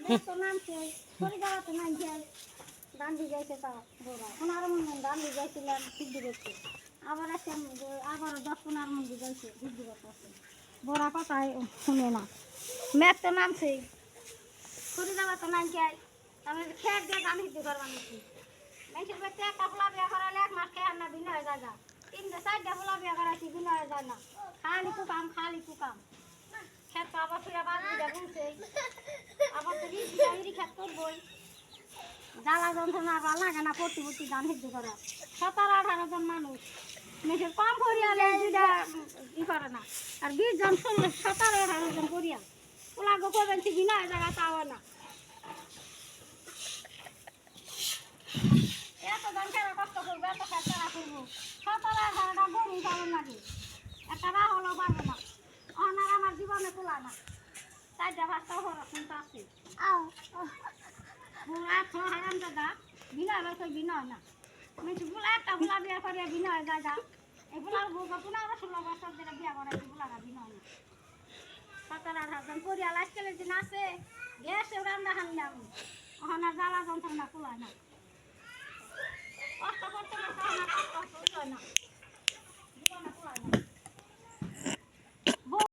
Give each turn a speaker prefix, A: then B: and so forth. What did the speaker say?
A: তো নামছে করে যাওয়া তো নাই যায় দান্ডি যাইছে তা ঘোরা এখন আরো মনে দান্ডি যাইছিলাম সিদ্ধি করতে আবার আসে আবার 10-15 মন্দির যাইছে সিদ্ধি করতে বড়া কথায় শুনে না ম্যাচ তো নামছে করে যাওয়া তো নাই যায় আমি খেয়ে দিয়ে গান সিদ্ধি করবা নাকি মেয়েছের বাচ্চা একটা পোলা বিয়া করালে 1 মাস খেয়ে না দিন হয়ে যায় না 3-4টা পোলা বিয়া করাছি দিন হয়ে যায় না খালি কুকাম খেত আবার ফিরে বাদ দিয়ে বলছে আবার তো রিক্সা খেত করবই জ্বালা যন্ত্রণা আর ভালো লাগে না পড়তে গান সিদ্ধ করা 17-18 জন মানুষ মেয়েছের কম পরিয়ালে দুইটা ই করে না আর 20 জন 17-18 জন পরিয়াল ওলা গো করবেন কি বিনা জায়গা তাও না এত জন কষ্ট করবো এত খেলা করবো 17-18টা গরু পাবেন নাকি একটা না হলেও পারবে না অনার আমার জীবনে তোলা না 4টা-5টা হরফ আছে বুলা তো হারাম দাদা বিনয় বাই কই বিনয় না মেয়ে বুলা একটা বুলা বিয়া করে বিনয় দাদা এই বুলার বউকে 15-16 বছর ধরে বিয়া করাইছি বুলারা বিনয় না 17-18 পরিয়াল আজকালের দিন আছে গ্যাসে রান্না খাইলাম ওখানে জ্বালা যন্ত্রণা তোলা না